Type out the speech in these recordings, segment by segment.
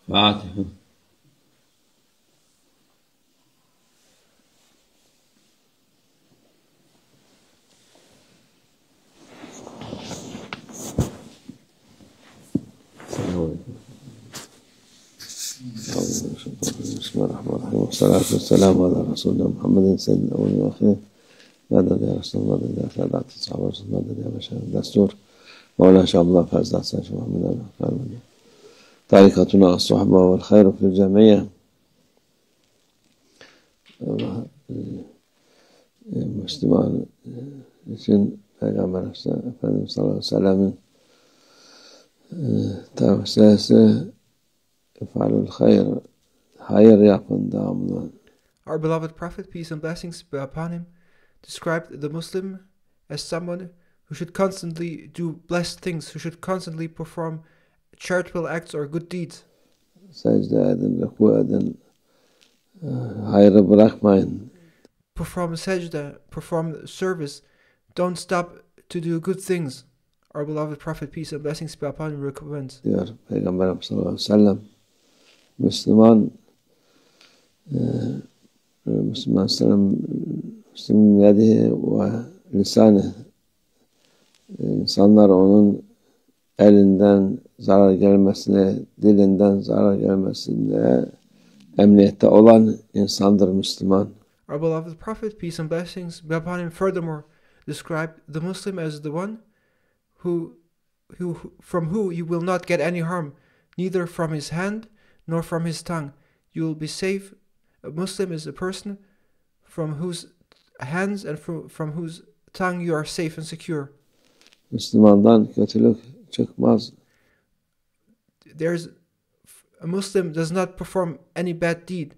Fatiha. بسم الله الرحمن الرحيم والصلاة والسلام على رسولنا محمد سيد الأولين والآخرين. مدد يا رسول الله، مدد يا سادات الصحابة، مدد يا بشر الدستور. مولانا شاء الله فاز حسن شيخ محمد الأخير. طريقتنا الصحبة والخير في الجميع. Müslüman için Peygamber Efendimiz sallallahu aleyhi ve sellem'in tavsiyesi ifalul hayır yapın devamlı. Our beloved Prophet, peace and blessings be upon him, described the Muslim as someone who should constantly do blessed things, who should constantly perform charitable acts or good deeds. Secde edin, rükû edin, hayrı bırakmayın. Perform sajda, perform service, don't stop to do good things. Our beloved Prophet, peace and blessings be upon him, recommends. Diyor Peygamber sallallahu aleyhi ve sellem, Müslümanın yedi ve lisanı, insanlar onun elinden zarar gelmesine, dilinden zarar gelmesine emniyette olan insandır Müslüman. Our beloved Prophet, peace and blessings be upon him, furthermore described the Muslim as the one from who you will not get any harm, neither from his hand nor from his tongue. You will be safe. A Muslim is a person from whose hands and from whose tongue you are safe and secure. Müslümandan kötülük çıkmaz. A Muslim does not perform any bad deed.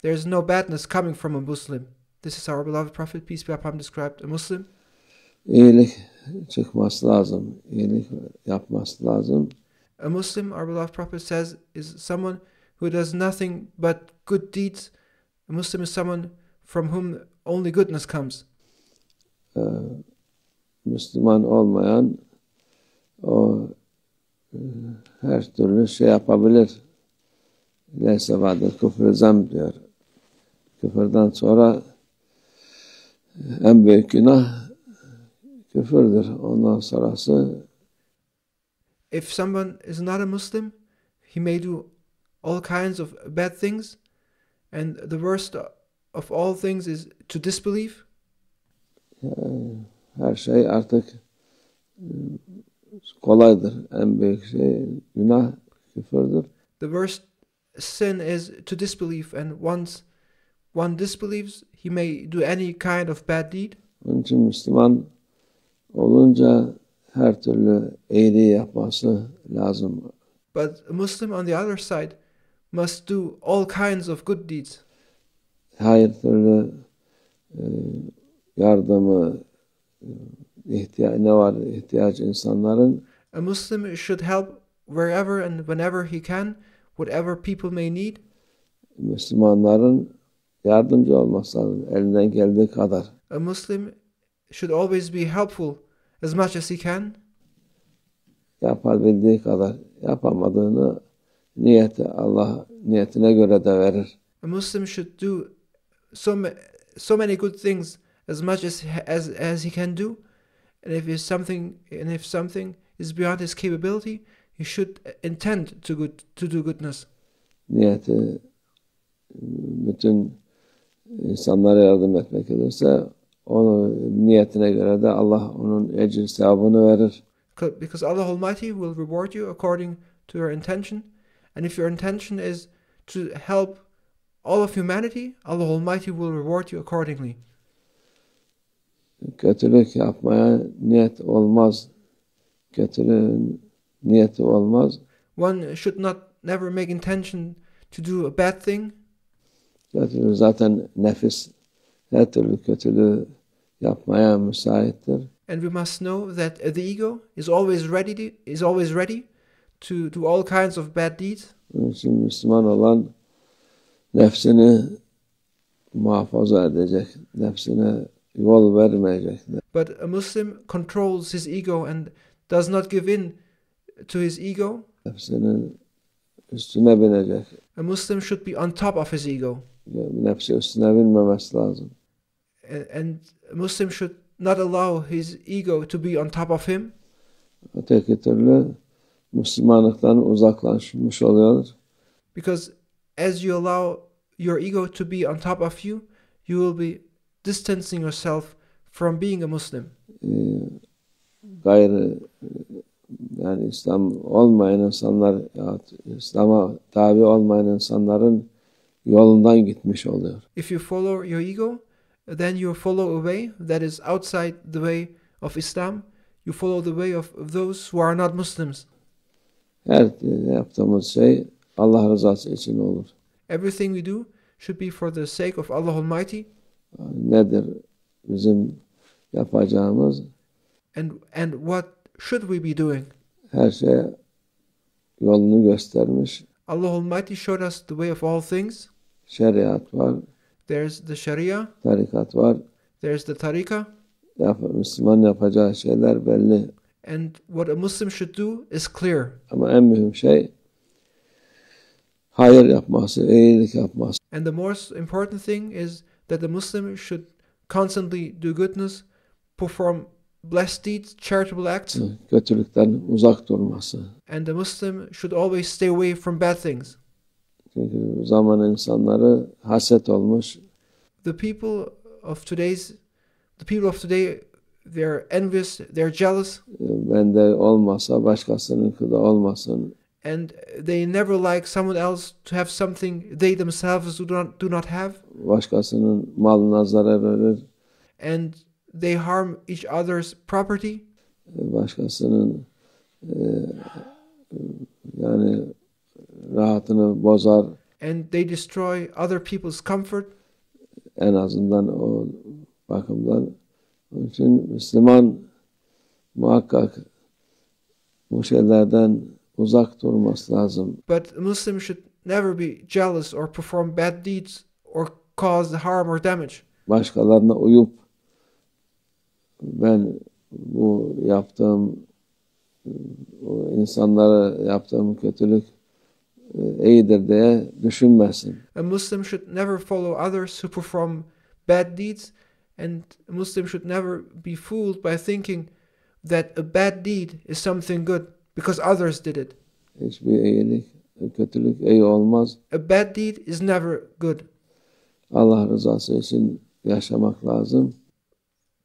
There is no badness coming from a Muslim. This is our beloved Prophet, peace be upon him, described a Muslim. İyilik çıkması lazım. İyilik yapması lazım. A Muslim, our beloved Prophet says, is someone who does nothing but good deeds. A Muslim is someone from whom only goodness comes. Müslüman olmayan o her türlü şey yapabilir. Neyse vardır küfür zam diyor. Küfürden sonra en büyük günah küfürdür. Ondan sonrası if someone is not a Muslim, he may do all kinds of bad things, and the worst of all things is to disbelieve. Her şey artık kolaydır. En büyük şey günah küfürdür. The worst sin is to disbelieve, and once one disbelieves, he may do any kind of bad deed. Onun için Müslüman olunca her türlü iyiliği yapması lazım. But a Muslim, on the other side, must do all kinds of good deeds. Her türlü yardımı, ne var ihtiyaç insanların. A Muslim should help wherever and whenever he can, whatever people may need. Müslümanların yardımcı olması lazım, elinden geldiği kadar. A Muslim should always be helpful as much as he can. Yapabildiği kadar, yapamadığını Allah niyetine göre de verir. A Muslim should do so many good things as much as he can do, and if something is beyond his capability, he should intend to do goodness. Niyeti bütün insanlara yardım etmek olursa onun niyetine göre de Allah onun ecir sevabını verir. Because Allah Almighty will reward you according to your intention, and if your intention is to help all of humanity, Allah Almighty will reward you accordingly. Kötülük yapmaya niyet olmaz. Kötülüğün niyeti olmaz. One should never make intention to do a bad thing. Kötülük zaten nefis her türlü kötülüğü yapmaya müsaittir. And we must know that the ego is always ready to do all kinds of bad deeds. Onun için Müslüman olan nefsini muhafaza edecek, nefsine yol vermeyecek. But a Muslim controls his ego and does not give in to his ego. Nefsinin üstüne binecek. A Muslim should be on top of his ego. Nefsi üstüne binmemesi lazım. And a Muslim should not allow his ego to be on top of him. Öteki türlü Müslümanlıktan uzaklaşmış oluyor. Because as you allow your ego to be on top of you, you will be distancing yourself from being a Muslim. Gayrı yani İslam olmayan insanlar, İslam'a tabi olmayan insanların yolundan gitmiş oluyor. If you follow your ego, then you follow a way that is outside the way of Islam. You follow the way of those who are not Muslims. Her yaptığımız şey Allah rızası için olur. Everything we do should be for the sake of Allah Almighty. Nedir bizim yapacağımız? And what should we be doing? Her şey yolunu göstermiş. Allah Almighty showed us the way of all things. Şeriat var. There's the Sharia. Tarikat var. There's the Tariqah. Müslüman yapacağı şeyler belli. And what a Muslim should do is clear. Ama en mühim şey hayır yapması, iyilik yapması. And the most important thing is that the Muslim should constantly do goodness, perform blessed deeds, charitable acts. Kötülükten uzak durması. And the Muslim should always stay away from bad things. Çünkü zaman insanları haset olmuş. The people of today, they're envious, they're jealous. Bende olmasa başkasınınki de olmasın. And they never like someone else to have something they themselves do not have. Başkasının malına zarar verir. And they harm each other's property. Başkasının yani rahatını bozar. And they destroy other people's comfort. En azından o bakımdan. Onun için Müslüman muhakkak bu şeylerden uzak durması lazım. But a Muslim should never be jealous or perform bad deeds or cause harm or damage. Başkalarına uyup ben bu yaptığım insanlara yaptığım kötülük iyidir diye düşünmesin. A Muslim should never follow others who perform bad deeds, and a Muslim should never be fooled by thinking that a bad deed is something good because others did it. Hiçbir iyilik, kötülük iyi olmaz. A bad deed is never good. Allah rızası için yaşamak lazım.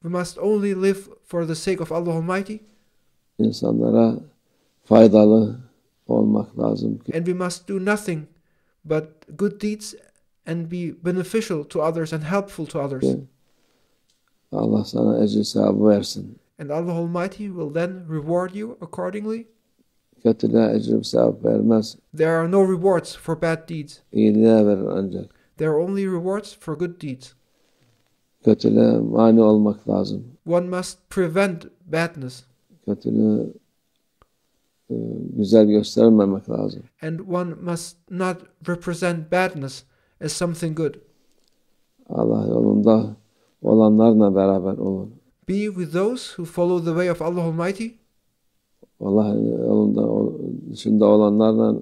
We must only live for the sake of Allah Almighty. İnsanlara faydalı olmak lazım. And we must do nothing but good deeds and be beneficial to others and helpful to others. Allah sana ecir sevabı versin. And Allah Almighty will then reward you accordingly. Kötülüğe ecir sevap vermez. There are no rewards for bad deeds. İyiliğe verir ancak. There are only rewards for good deeds. Kötülüğe mani olmak lazım. One must prevent badness. Kötülüğü güzel göstermemek lazım. And one must not represent badness as something good. Allah yolunda olanlarla beraber olun. Be with those who follow the way of Allah Almighty. Allah yolunda dışında olanlarla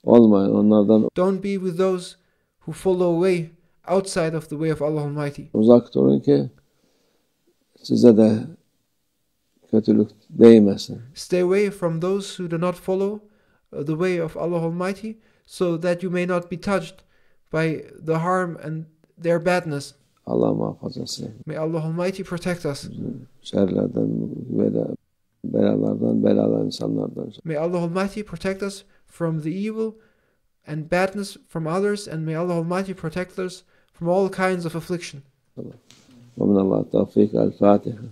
olmayın. Onlardan Don't be with those who follow away outside of the way of Allah Almighty. uzak durun ki size de kötülük değmesin. Stay away from those who do not follow the way of Allah Almighty, so that you may not be touched by the harm and their badness. Allah muhafaza etsin. May Allah Almighty protect us. Şerlerden, belalar insanlardan. May Allah Almighty protect us from the evil and badness from others, and may Allah Almighty protect us from all kinds of affliction. ومن الله التوفيق. الفاتحة.